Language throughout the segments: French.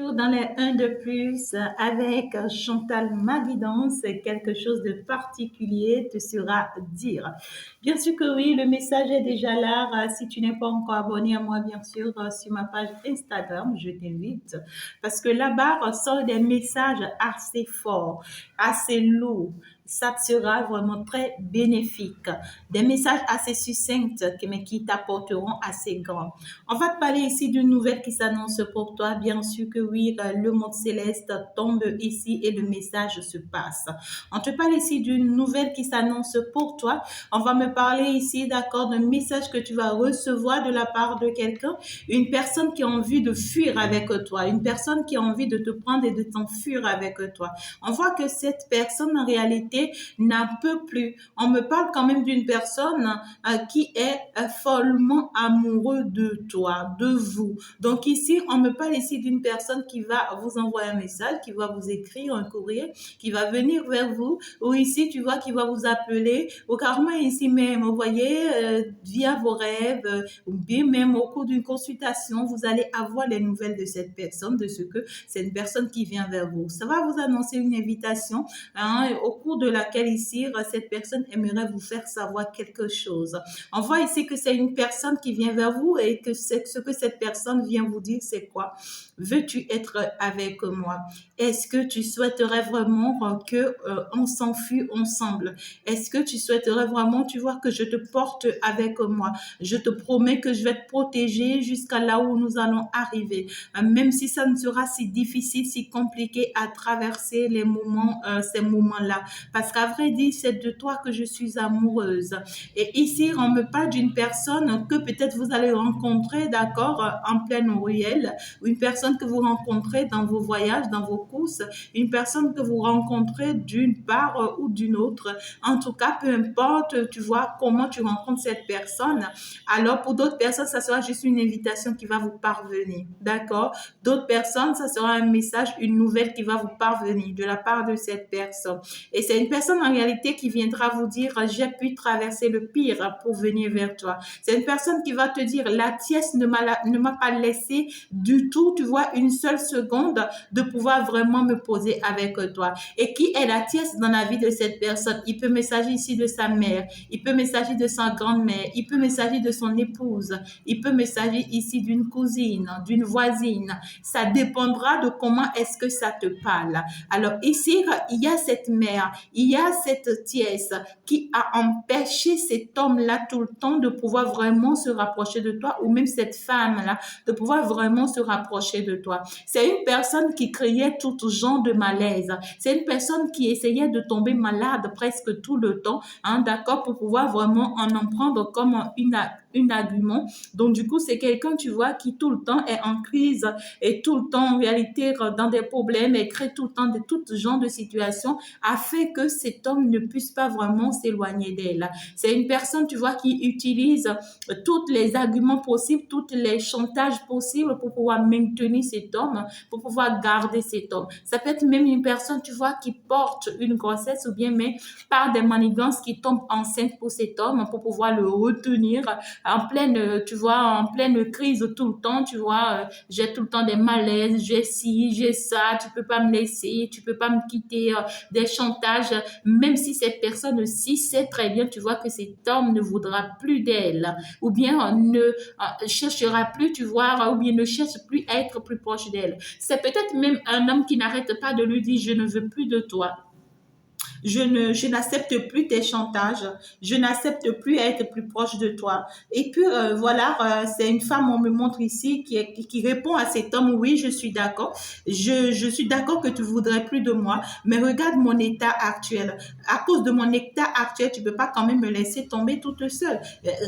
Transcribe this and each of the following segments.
toujours dans les 1 de plus avec Chantal, ma guidance. Quelque chose de particulier te sera dire. Bien sûr que oui, le message est déjà là. Si tu n'es pas encore abonné à moi, bien sûr, sur ma page Instagram, je t'invite. Parce que là-bas ressort des messages assez forts, assez lourds. Ça te sera vraiment très bénéfique. Des messages assez succincts, mais qui t'apporteront assez grand. On va te parler ici d'une nouvelle qui s'annonce pour toi. Bien sûr que oui, le monde céleste tombe ici et le message se passe. On te parle ici d'une nouvelle qui s'annonce pour toi. On va me parler ici, d'accord, d'un message que tu vas recevoir de la part de quelqu'un. Une personne qui a envie de fuir avec toi. Une personne qui a envie de te prendre et de t'enfuir avec toi. On voit que cette personne, en réalité, n'en peut plus. On me parle quand même d'une personne qui est follement amoureux de toi, de vous. Donc ici, on me parle ici d'une personne qui va vous envoyer un message, qui va vous écrire un courrier, qui va venir vers vous, ou ici, tu vois, qui va vous appeler, ou carrément ici même, vous voyez, via vos rêves, ou bien même au cours d'une consultation, vous allez avoir les nouvelles de cette personne, de ce que c'est une personne qui vient vers vous. Ça va vous annoncer une invitation, hein, au cours de laquelle ici, cette personne aimerait vous faire savoir quelque chose. On voit ici que c'est une personne qui vient vers vous et que ce que cette personne vient vous dire, c'est quoi? Veux-tu être avec moi? Est-ce que tu souhaiterais vraiment que on s'enfuit ensemble? Est-ce que tu souhaiterais vraiment, tu vois, que je te porte avec moi? Je te promets que je vais te protéger jusqu'à là où nous allons arriver. Même si ça ne sera si difficile, si compliqué à traverser les moments, ces moments-là. Parce qu'à vrai dire, c'est de toi que je suis amoureuse. Et ici, on me parle d'une personne que peut-être vous allez rencontrer, d'accord, en pleine ruelle, ou une personne que vous rencontrez dans vos voyages, dans vos courses, une personne que vous rencontrez d'une part ou d'une autre. En tout cas, peu importe, tu vois, comment tu rencontres cette personne. Alors, pour d'autres personnes, ça sera juste une invitation qui va vous parvenir, d'accord? D'autres personnes, ça sera un message, une nouvelle qui va vous parvenir de la part de cette personne. Et c'est une personne en réalité qui viendra vous dire, j'ai pu traverser le pire pour venir vers toi. C'est une personne qui va te dire, la tièce ne m'a pas laissé du tout, tu vois, une seule seconde de pouvoir vraiment me poser avec toi. Et qui est la tièce dans la vie de cette personne? Il peut me s'agir ici de sa mère, il peut me s'agir de sa grand-mère, il peut me s'agir de son épouse, il peut me s'agir ici d'une cousine, d'une voisine. Ça dépendra de comment est-ce que ça te parle. Alors ici, il y a cette mère, il y a cette tièce qui a empêché cet homme-là tout le temps de pouvoir vraiment se rapprocher de toi, ou même cette femme-là de pouvoir vraiment se rapprocher de toi. C'est une personne qui créait tout genre de malaise. C'est une personne qui essayait de tomber malade presque tout le temps, hein, d'accord, pour pouvoir vraiment en prendre comme une argument. Donc, du coup, c'est quelqu'un, tu vois, qui tout le temps est en crise et tout le temps, en réalité, dans des problèmes et crée tout le temps de tout genre de situations afin que cet homme ne puisse pas vraiment s'éloigner d'elle. C'est une personne, tu vois, qui utilise tous les arguments possibles, tous les chantages possibles pour pouvoir maintenir cet homme, pour pouvoir garder cet homme. Ça peut être même une personne, tu vois, qui porte une grossesse ou bien, mais par des manigances qui tombe enceinte pour cet homme, pour pouvoir le retenir en pleine, tu vois, en pleine crise tout le temps, tu vois, j'ai tout le temps des malaises, j'ai ci, j'ai ça, tu peux pas me laisser, tu peux pas me quitter, des chantages, même si cette personne-ci sait très bien, tu vois, que cet homme ne voudra plus d'elle, ou bien ne cherchera plus, tu vois, ou bien ne cherche plus à être plus proche d'elle. C'est peut-être même un homme qui n'arrête pas de lui dire, je ne veux plus de toi. Je n'accepte plus tes chantages. Je n'accepte plus être plus proche de toi. Et puis, voilà, c'est une femme, on me montre ici, qui répond à cet homme, oui, je suis d'accord. Je suis d'accord que tu voudrais plus de moi, mais regarde mon état actuel. À cause de mon état actuel, tu peux pas quand même me laisser tomber toute seule.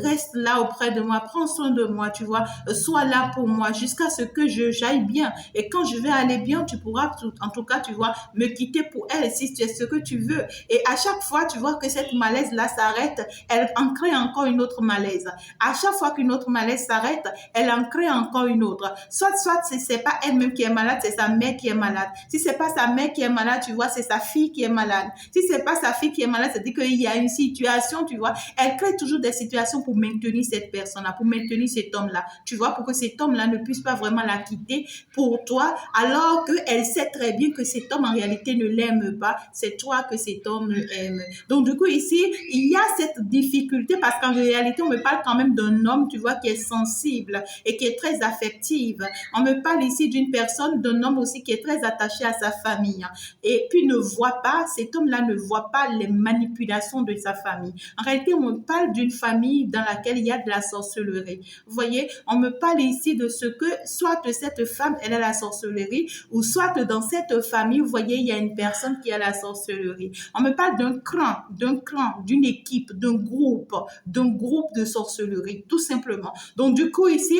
Reste là auprès de moi, prends soin de moi, tu vois. Sois là pour moi jusqu'à ce que j'aille bien. Et quand je vais aller bien, tu pourras, en tout cas, tu vois, me quitter pour elle si c'est ce que tu veux. Et à chaque fois, tu vois que cette malaise-là s'arrête, elle en crée encore une autre malaise. À chaque fois qu'une autre malaise s'arrête, elle en crée encore une autre. Soit c'est pas elle-même qui est malade, c'est sa mère qui est malade. Si c'est pas sa mère qui est malade, tu vois, c'est sa fille qui est malade. Si c'est pas sa fille qui est malade, c'est-à-dire qu'il y a une situation, tu vois. Elle crée toujours des situations pour maintenir cette personne-là, pour maintenir cet homme-là. Tu vois, pour que cet homme-là ne puisse pas vraiment la quitter pour toi, alors qu'elle sait très bien que cet homme en réalité ne l'aime pas. C'est toi que cet homme aime. Donc du coup ici, il y a cette difficulté parce qu'en réalité, on me parle quand même d'un homme, tu vois, qui est sensible et qui est très affective. On me parle ici d'une personne, d'un homme aussi qui est très attaché à sa famille. Et puis ne voit pas, cet homme-là ne voit pas les manipulations de sa famille. En réalité, on me parle d'une famille dans laquelle il y a de la sorcellerie. Vous voyez, on me parle ici de ce que soit cette femme, elle a la sorcellerie, ou soit dans cette famille, vous voyez, il y a une personne qui a la sorcellerie. On me parle d'un clan, d'une équipe, d'un groupe de sorcellerie, tout simplement. Donc, du coup, ici,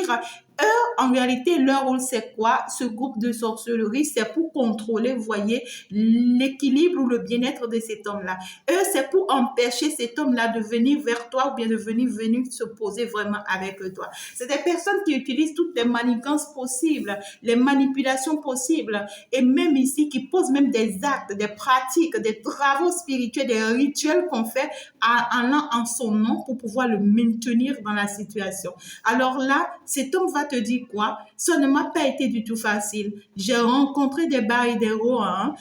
eux, en réalité, leur rôle, c'est quoi? Ce groupe de sorcellerie, c'est pour contrôler, vous voyez, l'équilibre ou le bien-être de cet homme-là. Eux, c'est pour empêcher cet homme-là de venir vers toi ou bien de venir se poser vraiment avec toi. C'est des personnes qui utilisent toutes les manigances possibles, les manipulations possibles, et même ici, qui posent même des actes, des pratiques, des travaux spirituels, des rituels qu'on fait en son nom pour pouvoir le maintenir dans la situation. Alors là, cet homme va te dire quoi? Ça ne m'a pas été du tout facile. J'ai rencontré des bas et des hauts, hein.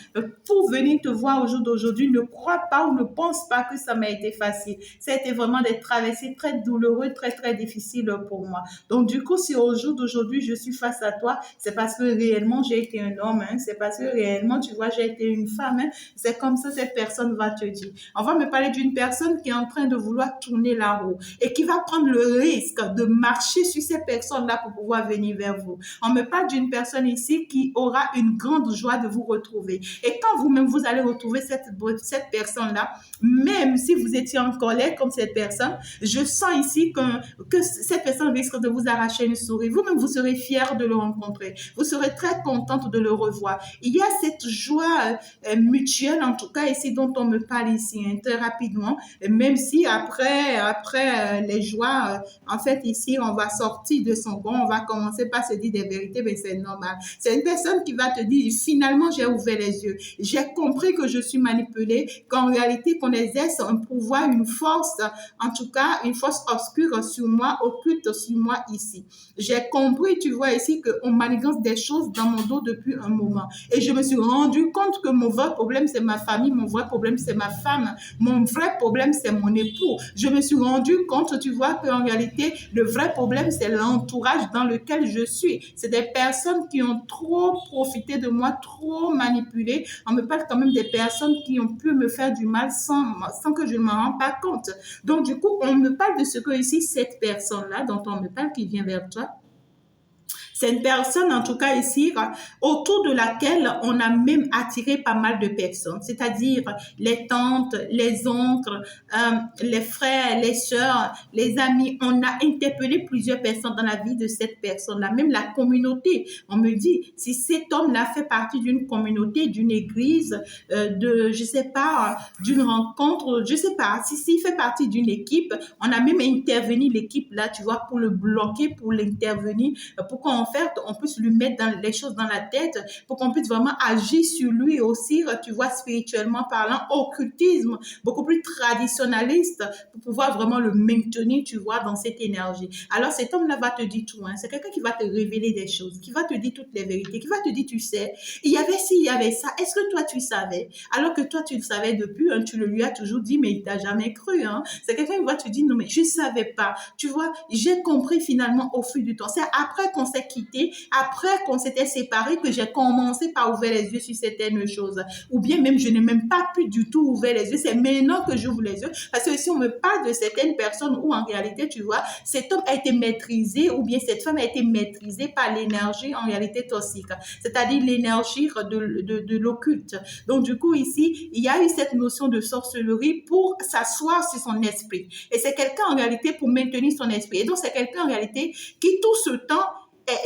Pour venir te voir au jour d'aujourd'hui, ne crois pas ou ne pense pas que ça m'a été facile. Ça a été vraiment des traversées très douloureuses, très, très difficiles pour moi. Donc, du coup, si au jour d'aujourd'hui, je suis face à toi, c'est parce que réellement, j'ai été un homme, hein. C'est parce que réellement, tu vois, j'ai été une femme, hein. C'est comme ça, cette personne va te dire. On va me parler d'une personne qui est en train de vouloir tourner la roue et qui va prendre le risque de marcher sur ces personnes-là pour pouvoir venir vers vous. On me parle d'une personne ici qui aura une grande joie de vous retrouver. Et quand vous-même, vous allez retrouver cette personne-là, même si vous étiez en colère comme cette personne, je sens ici que cette personne risque de vous arracher une souris. Vous-même, vous serez fier de le rencontrer. Vous serez très contente de le revoir. Il y a cette joie mutuelle, en tout cas ici, dont on me parle ici, hein, très rapidement, même si après les joies, en fait, ici, on va sortir de son rond, on va commencer par se dire des vérités, mais c'est normal. C'est une personne qui va te dire, finalement, j'ai ouvert les yeux. J'ai compris que je suis manipulée, qu'en réalité, qu'on exerce un pouvoir, une force, en tout cas, une force obscure sur moi, occulte sur moi ici. J'ai compris, tu vois ici, qu'on manigance des choses dans mon dos depuis un moment. Et je me suis rendu compte que mon vrai problème, c'est ma famille, mon vrai problème, c'est ma femme, mon vrai problème, c'est mon époux. Je me suis rendu compte, tu vois, qu'en réalité, le vrai problème, c'est l'entourage dans lequel je suis. C'est des personnes qui ont trop profité de moi, trop manipulé. On me parle quand même des personnes qui ont pu me faire du mal sans que je ne m'en rende pas compte. Donc, du coup, on me parle de ce que ici, cette personne-là dont on me parle qui vient vers toi, c'est une personne, en tout cas ici, autour de laquelle on a même attiré pas mal de personnes, c'est-à-dire les tantes, les oncles, les frères, les sœurs, les amis. On a interpellé plusieurs personnes dans la vie de cette personne-là, même la communauté. On me dit, si cet homme-là fait partie d'une communauté, d'une église, je sais pas, d'une rencontre, je sais pas, si s'il fait partie d'une équipe, on a même intervenu l'équipe là, tu vois, pour le bloquer, pour l'intervenir, pour qu'on fait, on puisse lui mettre les choses dans la tête, pour qu'on puisse vraiment agir sur lui aussi, tu vois, spirituellement parlant, occultisme, beaucoup plus traditionnaliste, pour pouvoir vraiment le maintenir, tu vois, dans cette énergie. Alors cet homme-là va te dire tout, hein. C'est quelqu'un qui va te révéler des choses, qui va te dire toutes les vérités, qui va te dire, tu sais, il y avait ci, il y avait ça, est-ce que toi tu savais? Alors que toi tu le savais depuis, hein, tu le lui as toujours dit, mais il t'a jamais cru, hein. C'est quelqu'un qui va te dire, non mais je savais pas, tu vois, j'ai compris finalement au fil du temps. C'est après qu'on s'est quitté, après qu'on s'était séparés, que j'ai commencé par ouvrir les yeux sur certaines choses. Ou bien même, je n'ai même pas pu du tout ouvrir les yeux. C'est maintenant que j'ouvre les yeux. Parce que si on me parle de certaines personnes où en réalité, tu vois, cet homme a été maîtrisé ou bien cette femme a été maîtrisée par l'énergie en réalité toxique. C'est-à-dire l'énergie de l'occulte. Donc, du coup, ici, il y a eu cette notion de sorcellerie pour s'asseoir sur son esprit. Et c'est quelqu'un en réalité pour maintenir son esprit. Et donc, c'est quelqu'un en réalité qui tout ce temps,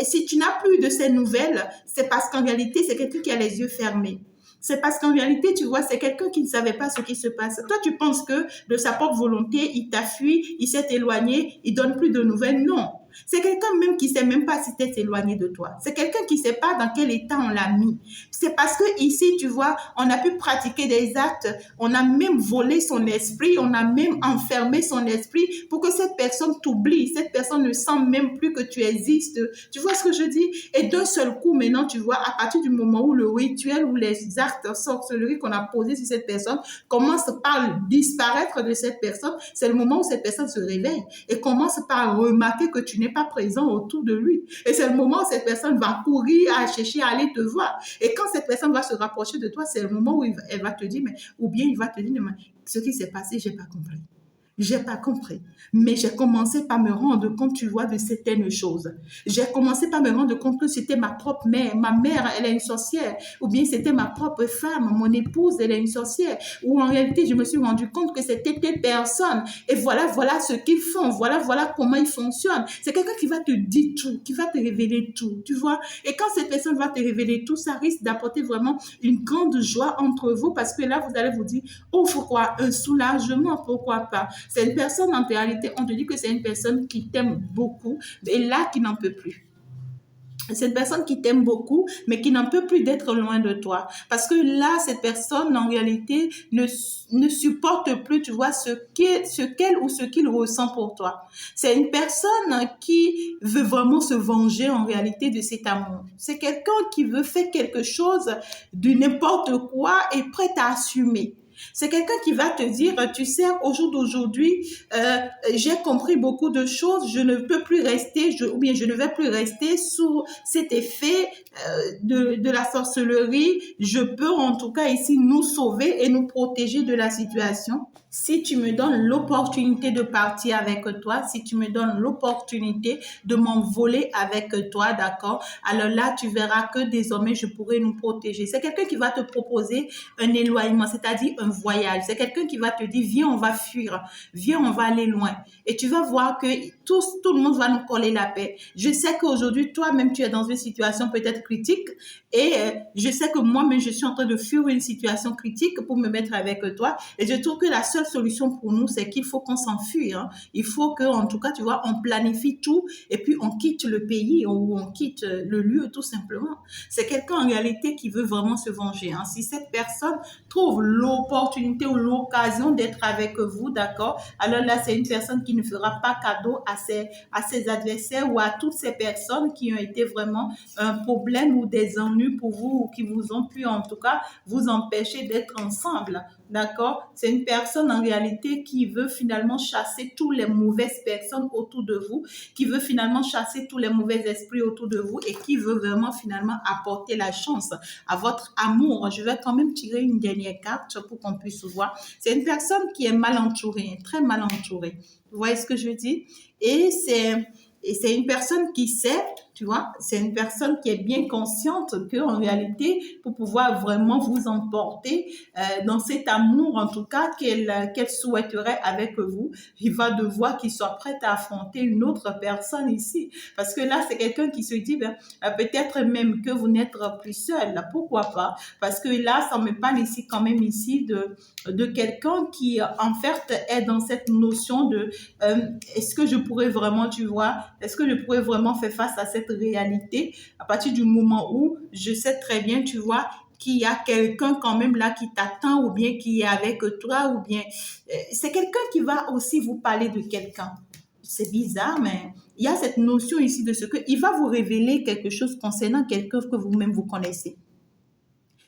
et si tu n'as plus de ces nouvelles, c'est parce qu'en réalité, c'est quelqu'un qui a les yeux fermés. C'est parce qu'en réalité, tu vois, c'est quelqu'un qui ne savait pas ce qui se passe. Toi, tu penses que de sa propre volonté, il t'a fui, il s'est éloigné, il donne plus de nouvelles. Non. C'est quelqu'un même qui sait même pas si t'es éloigné de toi. C'est quelqu'un qui sait pas dans quel état on l'a mis. C'est parce que ici, tu vois, on a pu pratiquer des actes, on a même volé son esprit, on a même enfermé son esprit pour que cette personne t'oublie. Cette personne ne sent même plus que tu existes. Tu vois ce que je dis? Et d'un seul coup, maintenant, tu vois, à partir du moment où le rituel ou les actes sorcellerie qu'on a posés sur cette personne commencent par disparaître de cette personne, c'est le moment où cette personne se réveille et commence par remarquer que tu n'es pas présent autour de lui. Et c'est le moment où cette personne va courir à chercher à aller te voir. Et quand cette personne va se rapprocher de toi, c'est le moment où elle va te dire, mais, ou bien il va te dire, mais ce qui s'est passé, j'ai pas compris. J'ai pas compris. Mais j'ai commencé par me rendre compte, tu vois, de certaines choses. J'ai commencé par me rendre compte que c'était ma propre mère. Ma mère, elle est une sorcière. Ou bien c'était ma propre femme, mon épouse, elle est une sorcière. Ou en réalité, je me suis rendu compte que c'était telle personne. Et voilà ce qu'ils font. Voilà comment ils fonctionnent. C'est quelqu'un qui va te dire tout, qui va te révéler tout, tu vois. Et quand cette personne va te révéler tout, ça risque d'apporter vraiment une grande joie entre vous parce que là, vous allez vous dire, oh, pourquoi un soulagement, pourquoi pas. C'est une personne, en réalité, on te dit que c'est une personne qui t'aime beaucoup, et là, qui n'en peut plus. C'est une personne qui t'aime beaucoup, mais qui n'en peut plus d'être loin de toi. Parce que là, cette personne, en réalité, ne supporte plus, tu vois, qu'elle ou ce qu'il ressent pour toi. C'est une personne qui veut vraiment se venger, en réalité, de cet amour. C'est quelqu'un qui veut faire quelque chose de n'importe quoi et prêt à assumer. C'est quelqu'un qui va te dire, tu sais, au jour d'aujourd'hui, j'ai compris beaucoup de choses, je ne peux plus rester, ou bien je ne vais plus rester sous cet effet de la sorcellerie. Je peux en tout cas ici nous sauver et nous protéger de la situation. Si tu me donnes l'opportunité de partir avec toi, si tu me donnes l'opportunité de m'envoler avec toi, d'accord, alors là, tu verras que désormais, je pourrai nous protéger. C'est quelqu'un qui va te proposer un éloignement, c'est-à-dire un voyage. C'est quelqu'un qui va te dire, viens, on va fuir, viens, on va aller loin. Et tu vas voir que tout le monde va nous coller la paix. Je sais qu'aujourd'hui, toi-même, tu es dans une situation peut-être critique et je sais que moi-même, je suis en train de fuir une situation critique pour me mettre avec toi. Et je trouve que la seule solution pour nous, c'est qu'il faut qu'on s'enfuit. Hein. Il faut que, en tout cas, tu vois, on planifie tout et puis on quitte le pays ou on quitte le lieu tout simplement. C'est quelqu'un en réalité qui veut vraiment se venger. Hein. Si cette personne trouve l'opportunité ou l'occasion d'être avec vous, d'accord, alors là, c'est une personne qui ne fera pas cadeau à ses adversaires ou à toutes ces personnes qui ont été vraiment un problème ou des ennuis pour vous ou qui vous ont pu en tout cas vous empêcher d'être ensemble. D'accord? C'est une personne en réalité qui veut finalement chasser toutes les mauvaises personnes autour de vous, qui veut finalement chasser tous les mauvais esprits autour de vous et qui veut vraiment finalement apporter la chance à votre amour. Je vais quand même tirer une dernière carte pour qu'on puisse voir. C'est une personne qui est mal entourée, très mal entourée. Vous voyez ce que je dis? Et c'est une personne qui sait, tu vois, c'est une personne qui est bien consciente qu'en réalité, pour pouvoir vraiment vous emporter dans cet amour, en tout cas, qu'elle souhaiterait avec vous, il va devoir qu'il soit prêt à affronter une autre personne ici. Parce que là, c'est quelqu'un qui se dit, peut-être même que vous n'êtes plus seul. Pourquoi pas? Parce que là, ça me parle ici quand même ici de quelqu'un qui, en fait, est dans cette notion de est-ce que je pourrais vraiment, tu vois, est-ce que je pourrais vraiment faire face à cette réalité à partir du moment où je sais très bien, tu vois, qu'il y a quelqu'un quand même là qui t'attend ou bien qui est avec toi ou bien c'est quelqu'un qui va aussi vous parler de quelqu'un. C'est bizarre, mais il y a cette notion ici de ce qu'il va vous révéler quelque chose concernant quelqu'un que vous-même vous connaissez.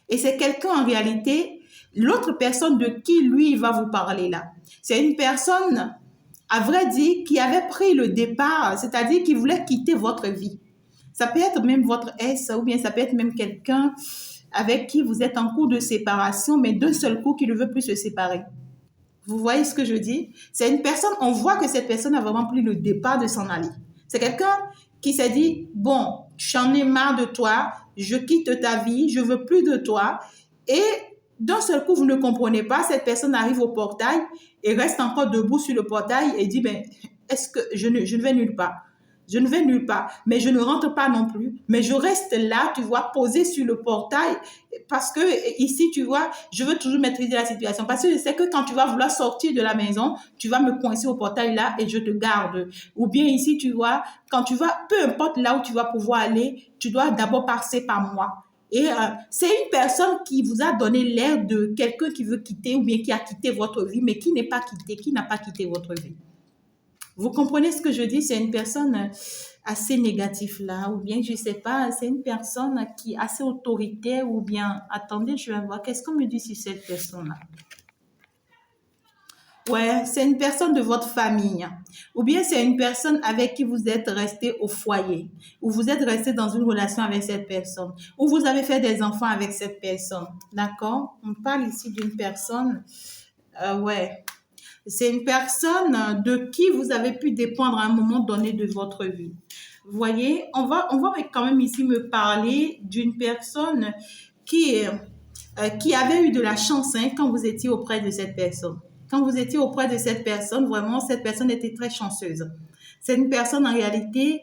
Et c'est quelqu'un en réalité, l'autre personne de qui lui il va vous parler là. C'est une personne, à vrai dire, qui avait pris le départ, c'est-à-dire qui voulait quitter votre vie. Ça peut être même votre ex ou bien ça peut être même quelqu'un avec qui vous êtes en cours de séparation, mais d'un seul coup qui ne veut plus se séparer. Vous voyez ce que je dis? C'est une personne, on voit que cette personne a vraiment pris le départ de s'en aller. C'est quelqu'un qui s'est dit, bon, j'en ai marre de toi, je quitte ta vie, je veux plus de toi. Et d'un seul coup, vous ne comprenez pas, cette personne arrive au portail et reste encore debout sur le portail et dit, est-ce que je ne vais nulle part? Je ne vais nulle part, mais je ne rentre pas non plus. Mais je reste là, tu vois, posé sur le portail parce que ici, tu vois, je veux toujours maîtriser la situation. Parce que je sais que quand tu vas vouloir sortir de la maison, tu vas me coincer au portail là et je te garde. Ou bien ici, tu vois, quand tu vas, peu importe là où tu vas pouvoir aller, tu dois d'abord passer par moi. Et c'est une personne qui vous a donné l'air de quelqu'un qui veut quitter ou bien qui a quitté votre vie, mais qui n'est pas quitté, qui n'a pas quitté votre vie. Vous comprenez ce que je dis? C'est une personne assez négative là, ou bien je ne sais pas, c'est une personne qui est assez autoritaire, ou bien, attendez, je vais voir, qu'est-ce qu'on me dit sur cette personne-là? Ouais, c'est une personne de votre famille. Ou bien c'est une personne avec qui vous êtes resté au foyer. Ou vous êtes resté dans une relation avec cette personne. Ou vous avez fait des enfants avec cette personne. D'accord? On parle ici d'une personne. Ouais. C'est une personne de qui vous avez pu dépendre à un moment donné de votre vie. Vous voyez, on va quand même ici me parler d'une personne qui avait eu de la chance hein, quand vous étiez auprès de cette personne. Quand vous étiez auprès de cette personne, vraiment, cette personne était très chanceuse. C'est une personne en réalité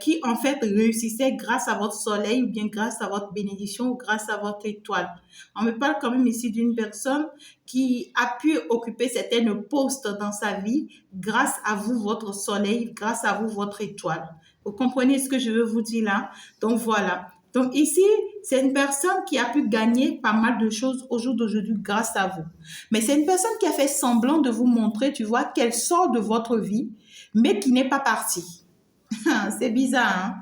qui en fait réussissait grâce à votre soleil ou bien grâce à votre bénédiction ou grâce à votre étoile. On me parle quand même ici d'une personne qui a pu occuper certains postes dans sa vie grâce à vous, votre soleil, grâce à vous, votre étoile. Vous comprenez ce que je veux vous dire là? Donc voilà. Donc ici, c'est une personne qui a pu gagner pas mal de choses au jour d'aujourd'hui grâce à vous. Mais c'est une personne qui a fait semblant de vous montrer, tu vois, qu'elle sort de votre vie, mais qui n'est pas partie. C'est bizarre, hein?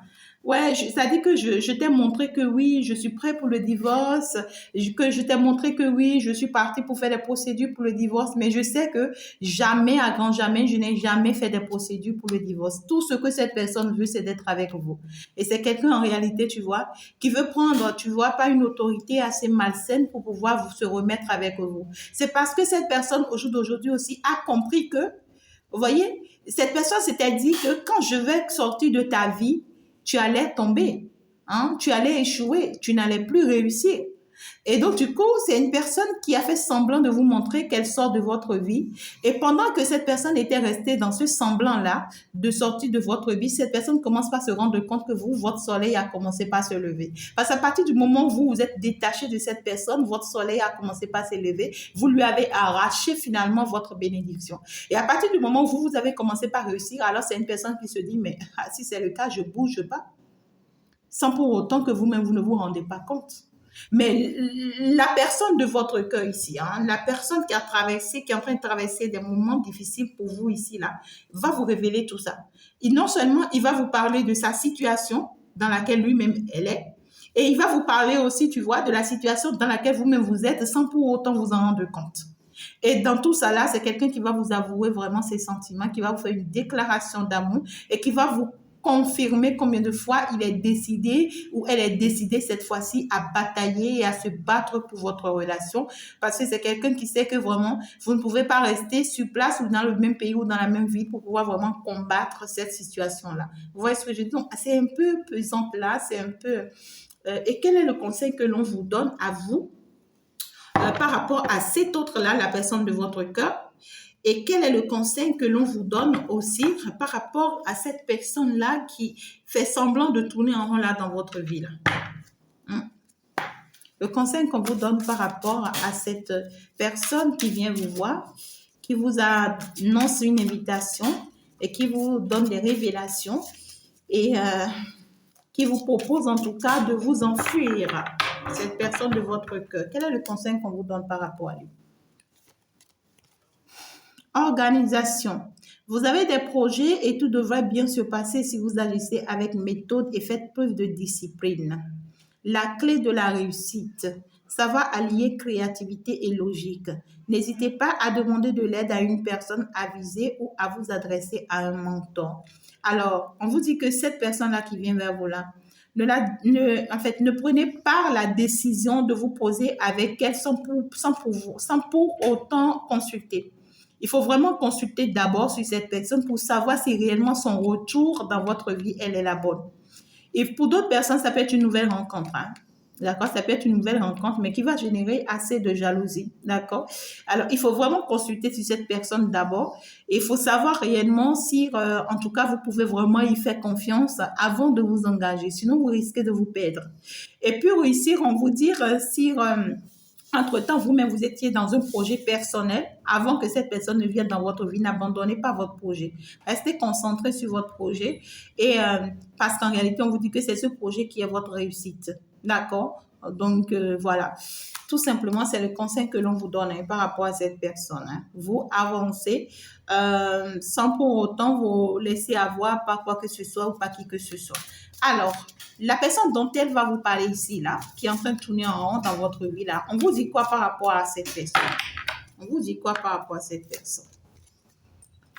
Ouais, ça dit que je t'ai montré que oui, je suis prêt pour le divorce, que je t'ai montré que oui, je suis partie pour faire des procédures pour le divorce, mais je sais que jamais, à grand jamais, je n'ai jamais fait des procédures pour le divorce. Tout ce que cette personne veut, c'est d'être avec vous. Et c'est quelqu'un en réalité, tu vois, qui veut prendre, tu vois, pas une autorité assez malsaine pour pouvoir se remettre avec vous. C'est parce que cette personne, au jour d'aujourd'hui aussi, a compris que, vous voyez, cette personne s'était dit que quand je vais sortir de ta vie, tu allais tomber, hein? Tu allais échouer, tu n'allais plus réussir. Et donc, du coup, c'est une personne qui a fait semblant de vous montrer qu'elle sort de votre vie. Et pendant que cette personne était restée dans ce semblant-là de sortir de votre vie, cette personne commence par se rendre compte que vous, votre soleil a commencé par se lever. Parce qu'à partir du moment où vous vous êtes détaché de cette personne, votre soleil a commencé par se lever. Vous lui avez arraché finalement votre bénédiction. Et à partir du moment où vous avez commencé par réussir, alors c'est une personne qui se dit, mais si c'est le cas, je bouge pas. Sans pour autant que vous-même, vous ne vous rendez pas compte. Mais la personne de votre cœur ici, hein, la personne qui a traversé, qui est en train de traverser des moments difficiles pour vous ici, là, va vous révéler tout ça. Et non seulement il va vous parler de sa situation dans laquelle lui-même elle est, et il va vous parler aussi, tu vois, de la situation dans laquelle vous-même vous êtes sans pour autant vous en rendre compte. Et dans tout ça là, c'est quelqu'un qui va vous avouer vraiment ses sentiments, qui va vous faire une déclaration d'amour et qui va vous confirmer combien de fois il est décidé ou elle est décidée cette fois-ci à batailler et à se battre pour votre relation parce que c'est quelqu'un qui sait que vraiment vous ne pouvez pas rester sur place ou dans le même pays ou dans la même ville pour pouvoir vraiment combattre cette situation-là. Vous voyez ce que je dis? Donc, c'est un peu pesant là, c'est un peu... et quel est le conseil que l'on vous donne à vous par rapport à cet autre-là, la personne de votre cœur? Et quel est le conseil que l'on vous donne aussi par rapport à cette personne-là qui fait semblant de tourner en rond là dans votre vie là? Le conseil qu'on vous donne par rapport à cette personne qui vient vous voir, qui vous annonce une invitation et qui vous donne des révélations et qui vous propose en tout cas de vous enfuir, cette personne de votre cœur. Quel est le conseil qu'on vous donne par rapport à lui? Organisation. Vous avez des projets et tout devrait bien se passer si vous agissez avec méthode et faites preuve de discipline. La clé de la réussite, ça va allier créativité et logique. N'hésitez pas à demander de l'aide à une personne avisée ou à vous adresser à un mentor. Alors, on vous dit que cette personne-là qui vient vers vous là, ne prenez pas la décision de vous poser avec elle sans pour autant consulter. Il faut vraiment consulter d'abord sur cette personne pour savoir si réellement son retour dans votre vie, elle est la bonne. Et pour d'autres personnes, ça peut être une nouvelle rencontre. Hein. D'accord? Ça peut être une nouvelle rencontre, mais qui va générer assez de jalousie. D'accord? Alors, il faut vraiment consulter sur cette personne d'abord. Et il faut savoir réellement si, en tout cas, vous pouvez vraiment y faire confiance avant de vous engager. Sinon, vous risquez de vous perdre. Et puis, réussir, on vous dire si, entre-temps, vous-même, vous étiez dans un projet personnel avant que cette personne ne vienne dans votre vie. N'abandonnez pas votre projet. Restez concentré sur votre projet et parce qu'en réalité, on vous dit que c'est ce projet qui est votre réussite. D'accord? Donc, voilà. Tout simplement, c'est le conseil que l'on vous donne par rapport à cette personne. Vous avancez sans pour autant vous laisser avoir par quoi que ce soit ou par qui que ce soit. Alors, la personne dont elle va vous parler ici, là, qui est en train de tourner en rond dans votre vie, là, on vous dit quoi par rapport à cette personne? On vous dit quoi par rapport à cette personne?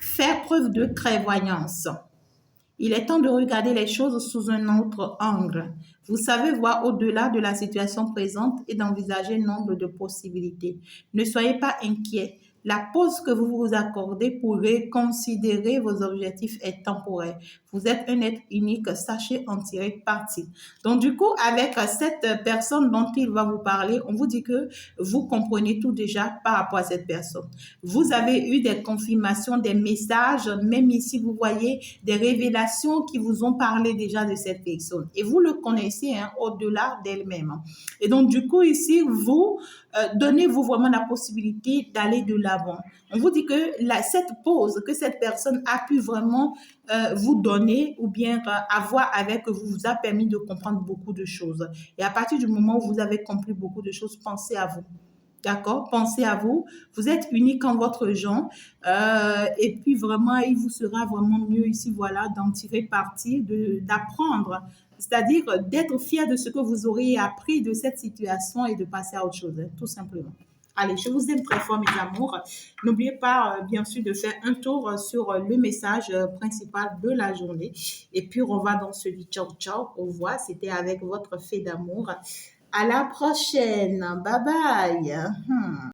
Faire preuve de clairvoyance. Il est temps de regarder les choses sous un autre angle. Vous savez voir au-delà de la situation présente et d'envisager nombre de possibilités. Ne soyez pas inquiets. La pause que vous vous accordez pour reconsidérer vos objectifs est temporaire. Vous êtes un être unique, sachez en tirer parti. Donc du coup, avec cette personne dont il va vous parler, on vous dit que vous comprenez tout déjà par rapport à cette personne. Vous avez eu des confirmations, des messages, même ici vous voyez des révélations qui vous ont parlé déjà de cette personne. Et vous le connaissez au-delà d'elle-même. Et donc du coup ici, vous donnez-vous vraiment la possibilité d'aller de l'avant. On vous dit que cette pause que cette personne a pu vraiment vous donner ou bien avoir avec vous a permis de comprendre beaucoup de choses. Et à partir du moment où vous avez compris beaucoup de choses, pensez à vous. D'accord? Pensez à vous. Vous êtes unique en votre genre. Et puis vraiment, il vous sera vraiment mieux ici, voilà, d'en tirer parti, d'apprendre. C'est-à-dire d'être fier de ce que vous auriez appris de cette situation et de passer à autre chose, tout simplement. Allez, je vous aime très fort, mes amours. N'oubliez pas, bien sûr, de faire un tour sur le message principal de la journée. Et puis, on va dans celui ciao, ciao. Au revoir. C'était avec votre fée d'amour. À la prochaine. Bye bye.